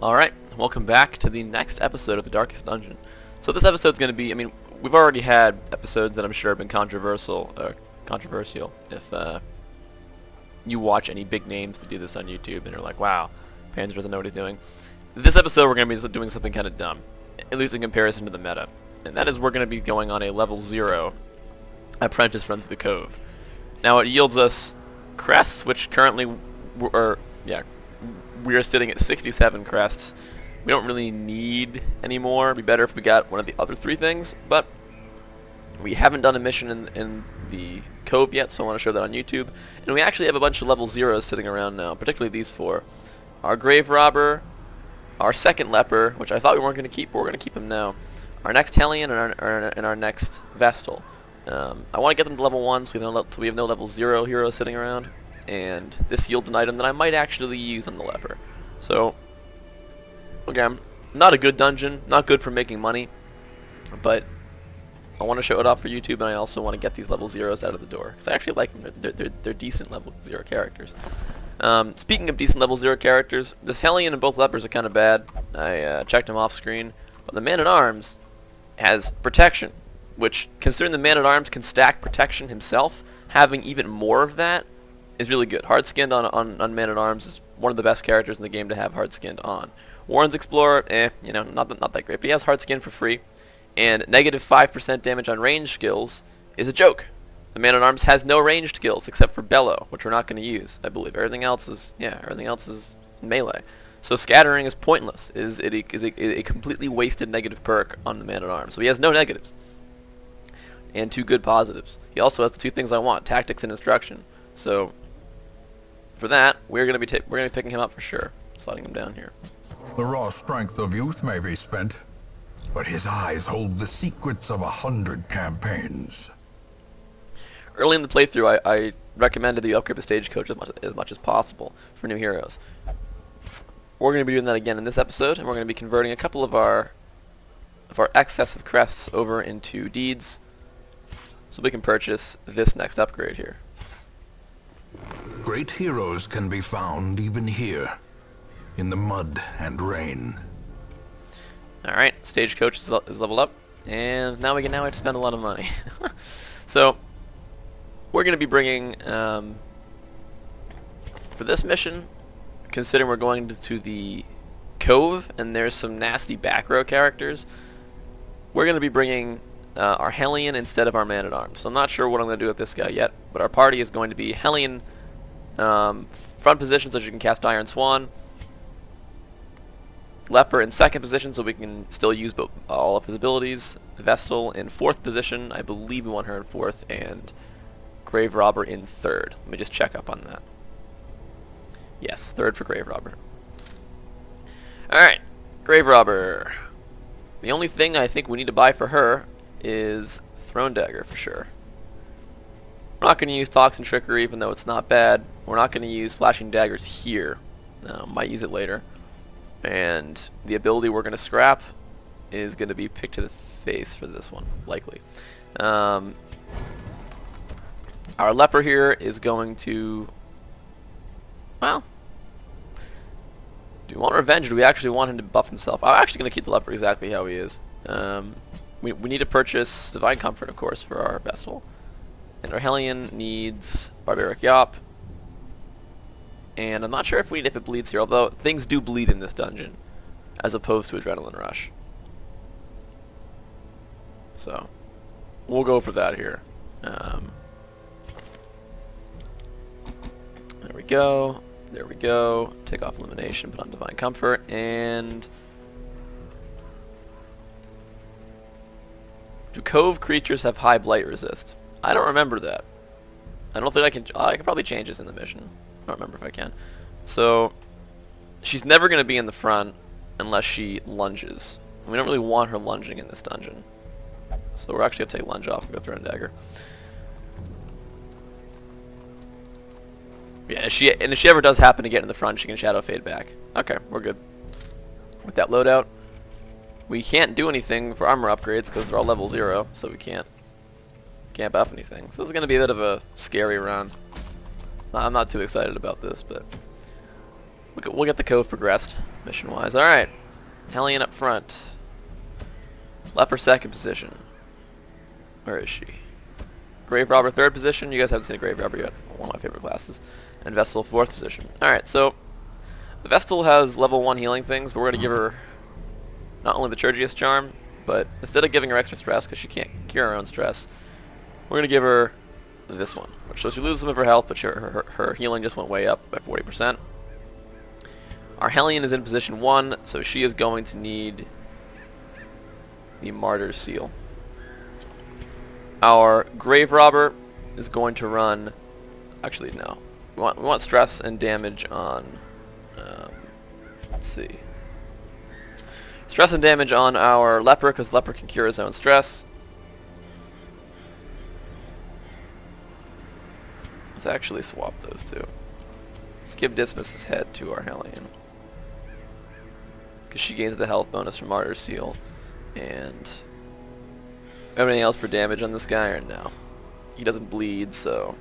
Alright, welcome back to the next episode of The Darkest Dungeon. So this episode's going to be, we've already had episodes that I'm sure have been controversial if you watch any big names that do this on YouTube and you're like, wow, Panzer doesn't know what he's doing. This episode we're going to be doing something kind of dumb, at least in comparison to the meta. And that is we're going to be going on a level 0 apprentice run through the cove. Now it yields us crests, which currently we are sitting at 67 crests. We don't really need any more. It'd be better if we got one of the other 3 things, but we haven't done a mission in the cove yet, so I want to show that on YouTube. And we actually have a bunch of level 0s sitting around now, particularly these 4. Our grave robber, our second leper, which I thought we weren't going to keep, but we're going to keep him now. Our next Hellion and our next Vestal. I want to get them to level 1 so we have no level 0 heroes sitting around. And this yields an item that I might actually use on the leper. So, again, not a good dungeon, not good for making money, but I want to show it off for YouTube, and I also want to get these level 0s out of the door, because I actually like them. They're decent level 0 characters. Speaking of decent level 0 characters, this Hellion and both lepers are kind of bad. I checked them off screen, but the Man-at-Arms has protection, which, considering the Man-at-Arms can stack protection himself, having even more of that is really good. Hard-skinned on Man-at-Arms is one of the best characters in the game to have hard-skinned on. Warren's Explorer, not that great, but he has hard-skinned for free. And negative 5% damage on ranged skills is a joke. The Man-at-Arms has no ranged skills except for Bellow, which we're not going to use, I believe. Everything else is melee. So scattering is pointless. Is a completely wasted negative perk on the Man-at-Arms. So he has no negatives and 2 good positives. He also has the 2 things I want: tactics and instruction. So for that, we're going to be picking him up for sure. Sliding him down here. The raw strength of youth may be spent, but his eyes hold the secrets of 100 campaigns. Early in the playthrough, I recommended that you upgrade the stagecoach as much as possible for new heroes. We're going to be doing that again in this episode, and we're going to be converting a couple of our excess of crests over into deeds, so we can purchase this next upgrade here. Great heroes can be found even here, in the mud and rain. Alright, stagecoach is leveled up, and now we have to spend a lot of money. So, we're going to be bringing, for this mission, considering we're going to the cove, and there's some nasty back row characters, we're going to be bringing our Hellion instead of our Man-at-Arms. So I'm not sure what I'm going to do with this guy yet, but our party is going to be Hellion front position so you can cast Iron Swan, Leper in second position so we can still use all of his abilities, Vestal in 4th position, I believe we want her in 4th, and Grave Robber in 3rd. Let me just check up on that. Yes, 3rd for Grave Robber. Alright, Grave Robber. The only thing I think we need to buy for her is Throne Dagger for sure. We're not going to use Toxin Trickery even though it's not bad. We're not going to use Flashing Daggers here. Might use it later. And the ability we're going to scrap is going to be Pick to the Face for this one, likely. Our Leper here is going to... Well... Do we want Revenge or do we actually want him to buff himself? I'm actually going to keep the Leper exactly how he is. We need to purchase Divine Comfort, of course, for our Vestal. And our Hellion needs Barbaric Yop. And I'm not sure if it bleeds here, although things do bleed in this dungeon, as opposed to Adrenaline Rush. So, we'll go for that here. There we go. There we go. Take off Elimination, put on Divine Comfort, and... Do Cove creatures have high Blight resist? I don't remember that. I don't think I can... I can probably change this in the mission. I don't remember if I can. So, she's never going to be in the front unless she lunges. And we don't really want her lunging in this dungeon. So we're actually going to take lunge off and go Throne Dagger. Yeah, if she ever does happen to get in the front, she can Shadow Fade back. Okay, we're good. With that loadout, we can't do anything for armor upgrades because they're all level 0, so we can't buff anything. So this is going to be a bit of a scary run. I'm not too excited about this, but we'll get the cove progressed, mission-wise. Alright. Hellion up front. Leper second position. Where is she? Grave Robber third position. You guys haven't seen a Grave Robber yet. One of my favorite classes. And Vestal fourth position. Alright, so the Vestal has level 1 healing things, but we're going to give her not only the Churgius Charm, but instead of giving her extra stress, because she can't cure her own stress, we're going to give her this one. So she loses some of her health, but her healing just went way up by 40%. Our Hellion is in position 1, so she is going to need the Martyr's Seal. Our Grave Robber is going to run... Actually, no. We want stress and damage on... let's see. Stress and damage on our Leper, because Leper can cure his own stress. Let's actually swap those two. Let's give Dismas's head to our Hellion, because she gains the health bonus from Martyr's Seal. And anything else for damage on this guy, or no? He doesn't bleed, so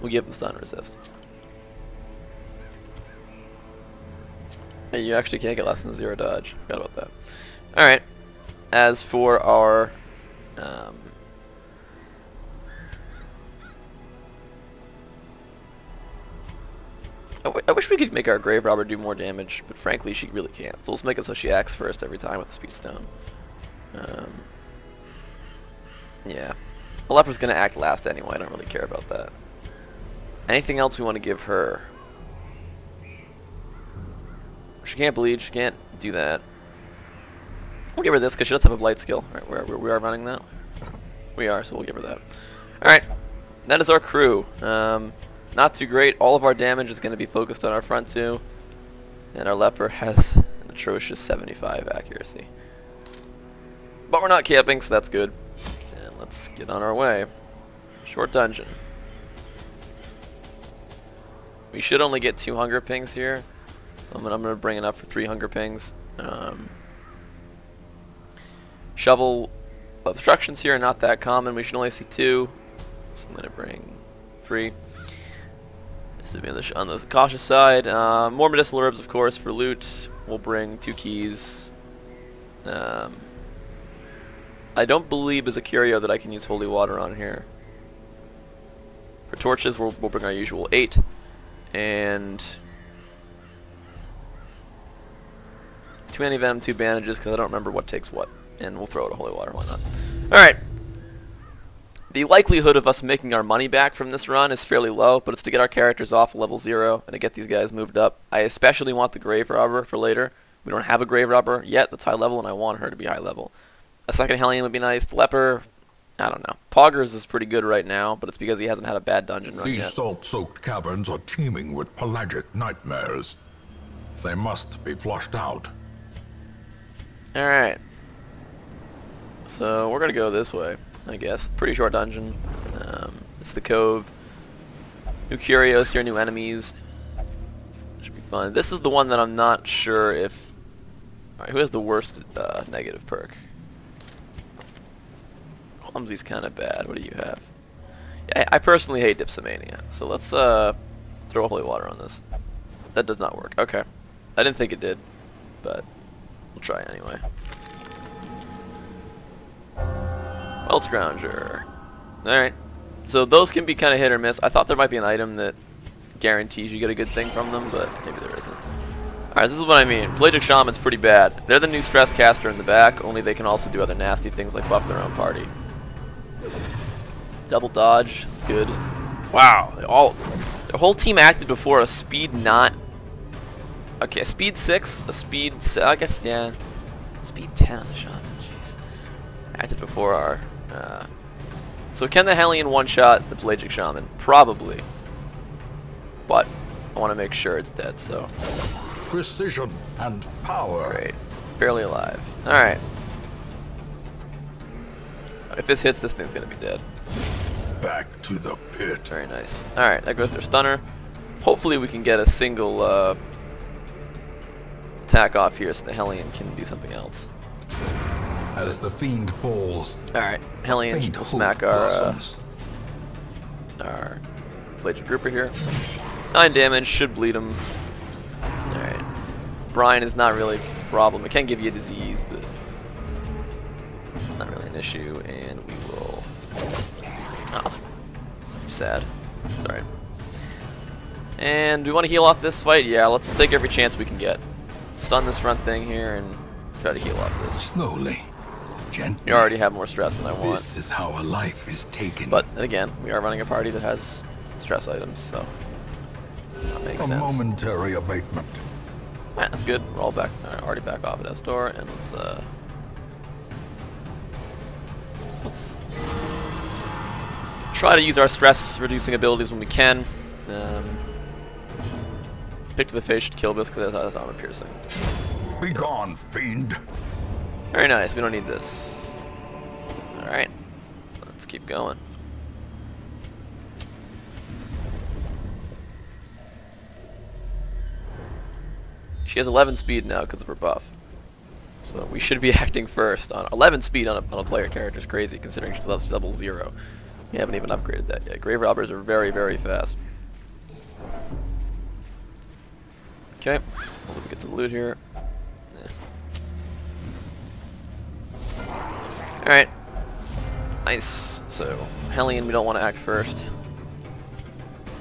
we'll give him stun resist. Hey, you actually can't get less than 0 dodge. Forgot about that. Alright. As for our I wish we could make our Grave Robber do more damage, but frankly she really can't. So let's make it so she acts first every time with the Speed Stone. Yeah. The Leper's gonna act last anyway, I don't really care about that. Anything else we want to give her? She can't bleed, she can't do that. We'll give her this because she does have a blight skill. Alright, we are running that? We are, so we'll give her that. Alright, that is our crew. Not too great. All of our damage is going to be focused on our front two. And our Leper has an atrocious 75 accuracy. But we're not camping, so that's good. And let's get on our way. Short dungeon. We should only get 2 hunger pings here. So I'm going to bring it up for 3 hunger pings. Shovel obstructions here are not that common. We should only see 2. So I'm going to bring 3. Just to be on the cautious side. More medicinal herbs, of course, for loot. We'll bring 2 keys. I don't believe there's a curio that I can use holy water on here. For torches, we'll bring our usual 8. And 2 anti-venom, 2 bandages, because I don't remember what takes what. And we'll throw out a holy water, why not? Alright. The likelihood of us making our money back from this run is fairly low, but it's to get our characters off level 0 and to get these guys moved up. I especially want the Grave Robber for later. We don't have a Grave Robber yet that's high level, and I want her to be high level. A second Hellion would be nice. The Leper, I don't know. Poggers is pretty good right now, but it's because he hasn't had a bad dungeon run yet. These salt-soaked caverns are teeming with pelagic nightmares. They must be flushed out. Alright. So we're going to go this way, I guess. Pretty short dungeon. It's the Cove. New curios here, new enemies. Should be fun. This is the one that I'm not sure if... Alright, who has the worst negative perk? Clumsy's kind of bad. What do you have? Yeah, I personally hate Dipsomania. So let's throw holy water on this. That does not work. Okay. I didn't think it did, but we'll try anyway. Well, Scrounger. Alright. So those can be kind of hit or miss. I thought there might be an item that guarantees you get a good thing from them, but maybe there isn't. Alright, this is what I mean. Pelagic Shaman's pretty bad. They're the new stress caster in the back, only they can also do other nasty things like buff their own party. Double dodge. That's good. Wow. Their whole team acted before a speed not... Okay, a speed 6, a speed... I guess, yeah. Speed 10 on the Shaman. Jeez. Acted before our... So can the Hellion one-shot the Pelagic Shaman? Probably. But I want to make sure it's dead, so... Precision and power. Great. Barely alive. Alright. If this hits, this thing's going to be dead. Back to the pit. Very nice. Alright, that goes their stunner. Hopefully we can get a single attack off here so the Hellion can do something else. As the fiend falls, alright, Hellion will smack our Pelagic Grouper here. 9 damage, should bleed him. Alright. Brian is not really a problem. It can give you a disease, but not really an issue. And we will... Oh, that's sad. Sorry. And do we want to heal off this fight? Yeah, let's take every chance we can get. Stun this front thing here and try to heal off this. Slowly. Gently. You already have more stress than I want. This is how a life is taken. But again, we are running a party that has stress items, so that makes sense. A momentary abatement. Alright, that's good. We're all back, already back off at that store, and let's try to use our stress-reducing abilities when we can. Pick to the face should kill this because that's armor piercing. Be gone, fiend. Very nice. We don't need this. All right, let's keep going. She has 11 speed now because of her buff. So we should be acting first. On 11 speed on a player character is crazy considering she's level 0. We haven't even upgraded that yet. Grave robbers are very, very fast. Okay, we'll get some loot here. Alright. Nice. So, Hellion, we don't want to act first.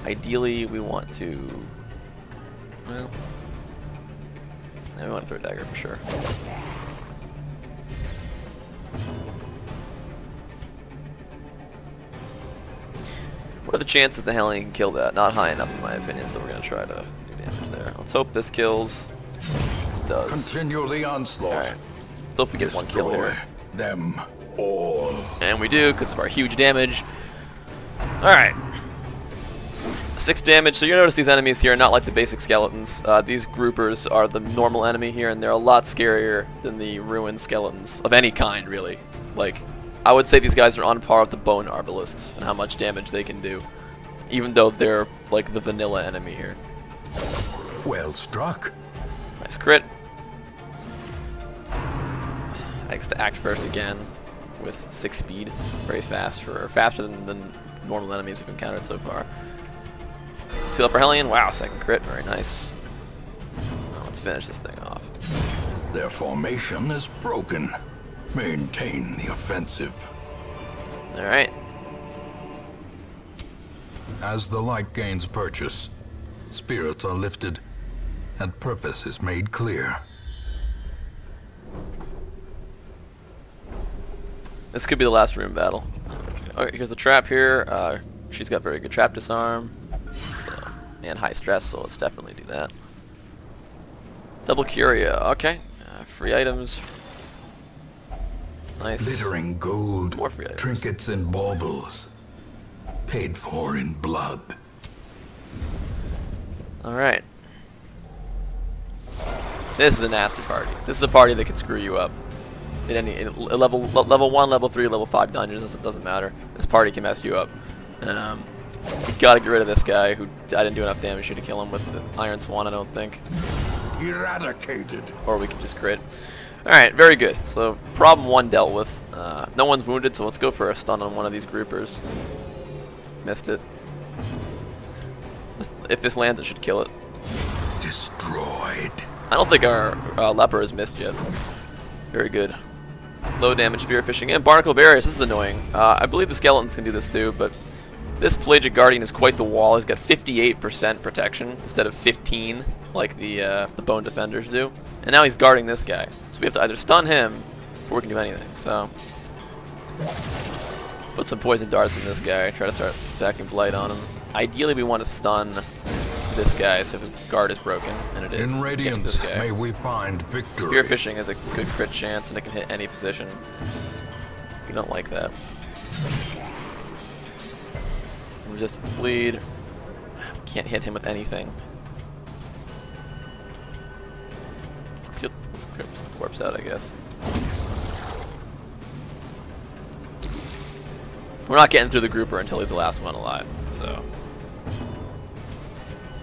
Ideally, we want to... Well... Yeah, we want to throw a dagger for sure. What are the chances the Hellion can kill that? Not high enough in my opinion, so we're going to try to do damage there. Let's hope this kills. It does. Continue the onslaught. Alright. So if we get one kill here. Them all. And we do, because of our huge damage. Alright. 6 damage, so you notice these enemies here are not like the basic skeletons. These groupers are the normal enemy here, and they're a lot scarier than the ruined skeletons of any kind, really. Like, I would say these guys are on par with the bone arbalists and how much damage they can do, even though they're like the vanilla enemy here. Well struck. Nice crit. I guess to act first again with 6 speed, very fast faster than normal enemies we've encountered so far. Seal up our Hellion. Wow, second crit, very nice. Now let's finish this thing off. Their formation is broken. Maintain the offensive. Alright. As the light gains purchase, spirits are lifted, and purpose is made clear. This could be the last room battle. Alright, here's the trap here. She's got very good trap disarm. So, and high stress, so let's definitely do that. Double Curia, okay. Free items. Nice. Glittering gold, More free items. trinkets and baubles, paid for in blood. Alright. This is a nasty party. This is a party that can screw you up. In level 1, level 3, level 5 dungeons, it doesn't matter. This party can mess you up. We gotta get rid of this guy who I didn't do enough damage to kill him with the Iron Swan, I don't think. Eradicated. Or we can just crit. Alright, very good. So, problem 1 dealt with. No one's wounded, so let's go for a stun on one of these groupers. Missed it. If this lands, it should kill it. Destroyed. I don't think our leper has missed yet. Very good. Low damage spear fishing and barnacle barriers. This is annoying. I believe the skeletons can do this too, but this Pelagic Guardian is quite the wall. He's got 58% protection instead of 15 like the Bone Defenders do. And now he's guarding this guy. So we have to either stun him before we can do anything. So put some poison darts in this guy. Try to start stacking blight on him. Ideally we want to stun this guy, so if his guard is broken, and it is. In radiance, may we find victory. Spearfishing is a good crit chance, and it can hit any position. We don't like that. Resistance bleed. Can't hit him with anything. Let's clear the corpse out, I guess. We're not getting through the grouper until he's the last one alive, so.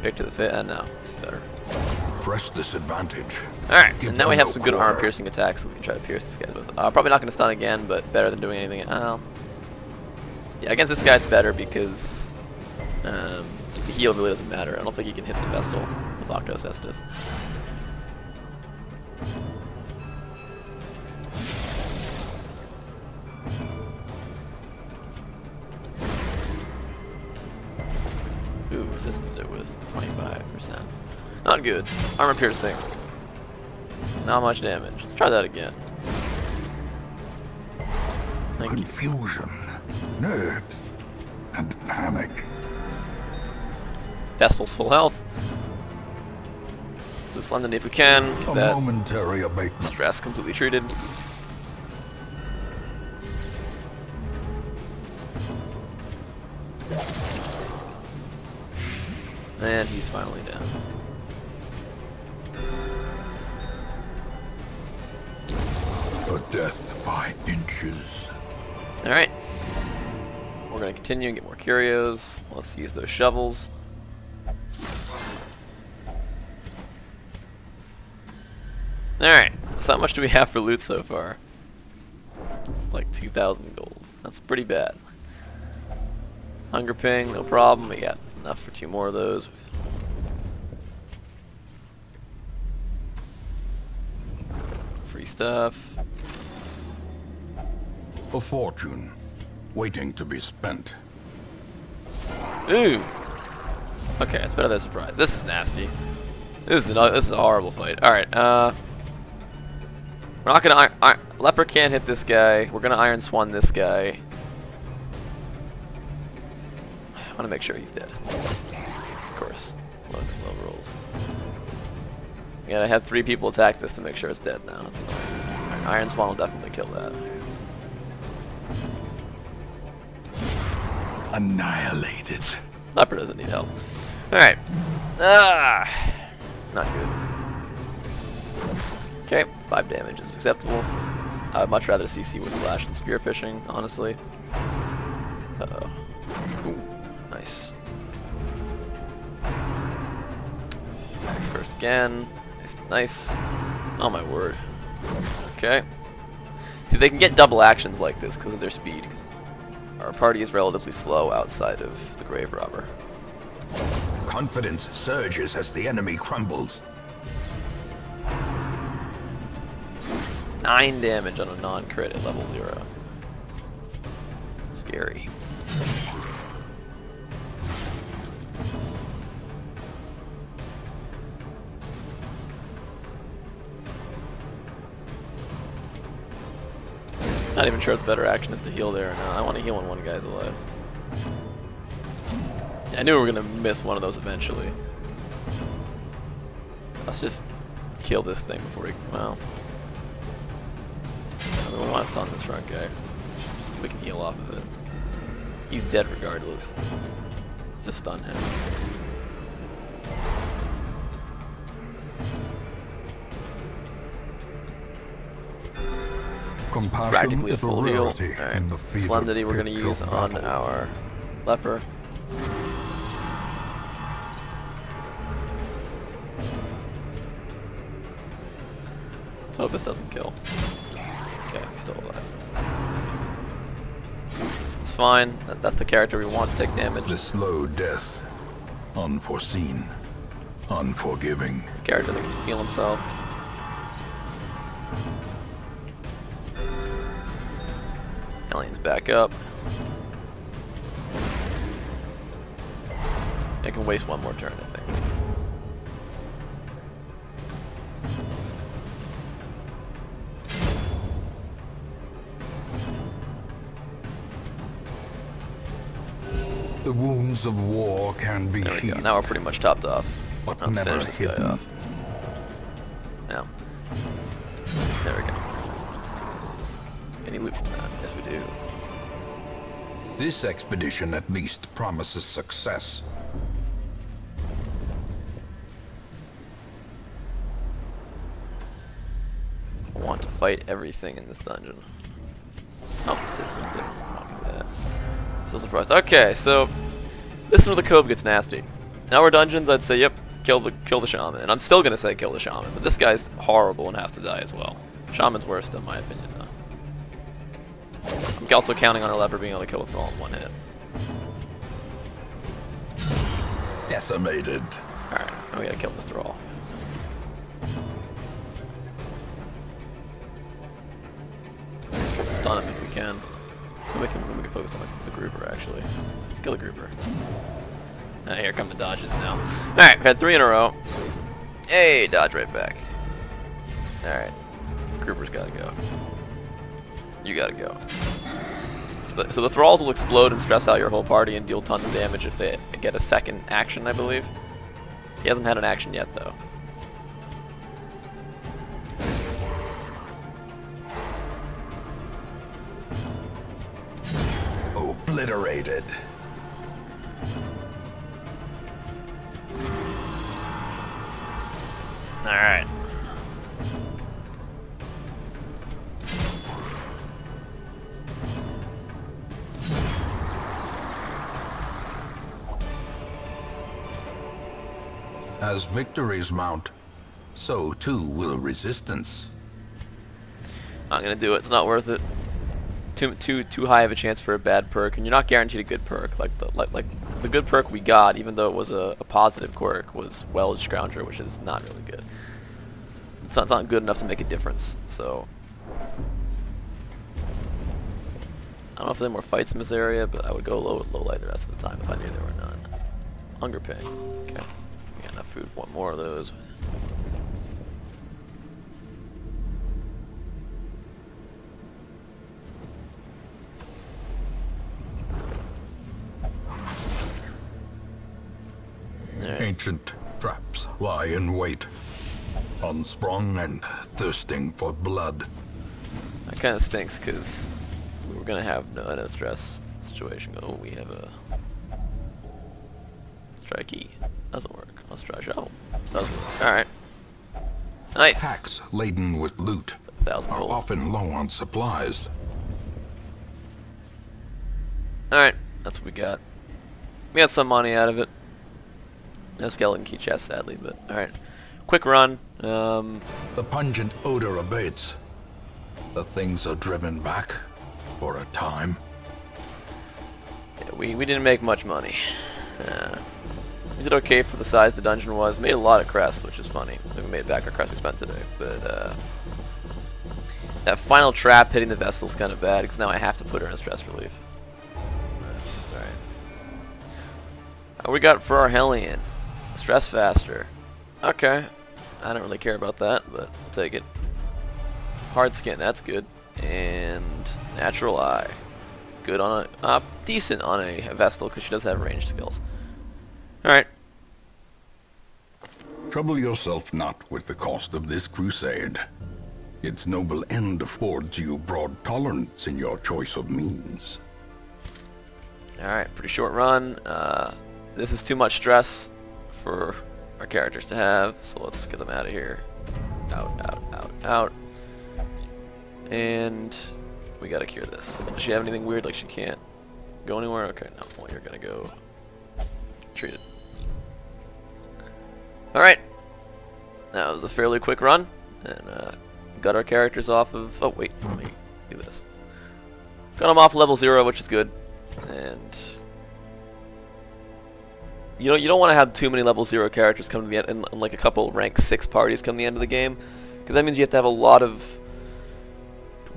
Pick to the fit, and no, this is better. Press this advantage. Alright, and now we have some good armor piercing attacks that we can try to pierce these guys with. Probably not going to stun again, but better than doing anything. Yeah, against this guy it's better because The heal really doesn't matter. I don't think he can hit the Vestal with Octos Estus. Ooh, resisted it with 25%. Not good. Armor piercing. Not much damage. Let's try that again. Thank you. Confusion, nerves, and panic. Vestal's full health. Just London if we can. Get A that momentary abatement. stress completely treated. And he's finally down. A death by inches. Alright. We're going to continue and get more curios. Let's use those shovels. Alright. So how much do we have for loot so far? Like 2,000 gold. That's pretty bad. Hunger ping, no problem. We got enough for 2 more of those. Free stuff. A fortune, waiting to be spent. Ooh! Okay, it's better than a surprise. This is nasty. This is a horrible fight. Alright, we're not gonna... Leper can't hit this guy. We're gonna Iron Swan this guy. I wanna make sure he's dead. Of course. Low rolls. Yeah, I had 3 people attack this to make sure it's dead now. It's annoying. Iron Swan will definitely kill that. Annihilated. Leper doesn't need help. Alright. Ah! Not good. Okay, 5 damage is acceptable. I'd much rather see Seawood Slash than Spearfishing, honestly. Uh-oh. Ooh, nice. Axe first again. Nice. Oh my word. Okay. See, they can get double actions like this because of their speed. Our party is relatively slow outside of the Grave Robber. Confidence surges as the enemy crumbles. 9 damage on a non-crit at level 0. Scary. Not even sure if the better action is to heal there or not. I want to heal when one guy's alive. Yeah, I knew we were going to miss one of those eventually. Let's just kill this thing before he... Well... We want to stun this front guy. So we can heal off of it. He's dead regardless. Just stun him. Practically a full heal. Alright, Solemnity we're going to use on our Leper. Let's hope this doesn't kill. Okay, he's still alive. It's fine. That's the character we want to take damage. The slow death. Unforeseen. Unforgiving. The character that can just heal himself. Alien's back up. I can waste one more turn, I think. The wounds of war can be There we go. healed. Now we're pretty much topped off. But Let's never finish this guy hidden. off. Now. There we go. Any loot from that? Yes, we do. This expedition at least promises success. I want to fight everything in this dungeon. Oh, didn't do that. Still surprised. Okay, so this is where the cove gets nasty. In our dungeons, I'd say, yep, kill the shaman, and I'm still gonna say kill the shaman, but this guy's horrible and has to die as well. Shaman's worst, in my opinion, though. I'm also counting on our leper being able to kill with all in one hit. decimated. Alright, now we gotta kill this thrall. Stun him if we can. We can focus on the grouper, actually. Kill the grouper. Here come the dodges now. Alright, we've had 3 in a row. Hey, dodge right back. Alright. Grouper's gotta go. You gotta go. So the thralls will explode and stress out your whole party and deal tons of damage if they get a second action, I believe. He hasn't had an action yet, though. Obliterated. Alright. As victories mount, so too will resistance. Not gonna do it. It's not worth it. Too high of a chance for a bad perk, and you're not guaranteed a good perk. Like the good perk we got, even though it was a positive quirk, was Welge Scrounger, which is not really good. It's not good enough to make a difference. So I don't know if there are more fights in this area, but I would go low light the rest of the time if I knew there were none. Hunger Pig. Okay. We got enough food for one more of those. Ancient traps lie in wait, unsprung and thirsting for blood. That kind of stinks because we were gonna have no stress situation. Oh, we have a. Let's try a key. Doesn't work. Let's try a shovel. Doesn't work. All right. Nice. Packs laden with loot 1,000 are gold. often low on supplies. All right, that's what we got. We got some money out of it. No skeleton key chest, sadly, but all right. Quick run. The pungent odor abates. The things are driven back for a time. Yeah, we didn't make much money. We did okay for the size the dungeon was. Made a lot of crests, which is funny. We made back our crests we spent today, but that final trap hitting the vessel's kind of bad because now I have to put her in a stress relief. All right. What we got for our Hellion? Stress faster. Okay. I don't really care about that, but I'll take it. Hard skin, that's good. And natural eye. Good on a decent on a Vestal because she does have ranged skills. Alright. Trouble yourself not with the cost of this crusade. Its noble end affords you broad tolerance in your choice of means. Alright, pretty short run. This is too much stress for our characters to have, so let's get them out of here. Out, out, out, out. And we gotta cure this. Does she have anything weird, like she can't go anywhere? Okay, no, well you're gonna go treat it. Alright. That was a fairly quick run, and got our characters off of, oh wait, let me do this. Got them off level 0, which is good, and you don't want to have too many level 0 characters come to the end, and like a couple rank 6 parties come to the end of the game, because that means you have to have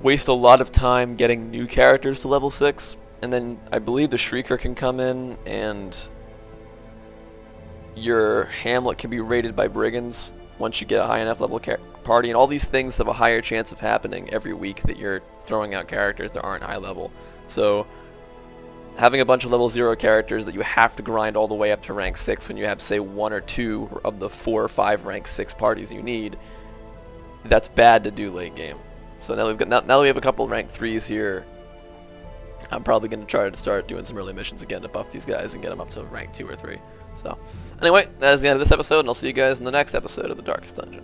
waste a lot of time getting new characters to level 6, and then I believe the Shrieker can come in, and your Hamlet can be raided by brigands once you get a high enough level party, and all these things have a higher chance of happening every week that you're throwing out characters that aren't high level. So having a bunch of level 0 characters that you have to grind all the way up to rank 6 when you have, say, 1 or 2 of the 4 or 5 rank 6 parties you need, that's bad to do late game. So now that we have a couple rank 3s here, I'm probably going to try to start doing some early missions again to buff these guys and get them up to rank 2 or 3. So anyway, that is the end of this episode, and I'll see you guys in the next episode of The Darkest Dungeon.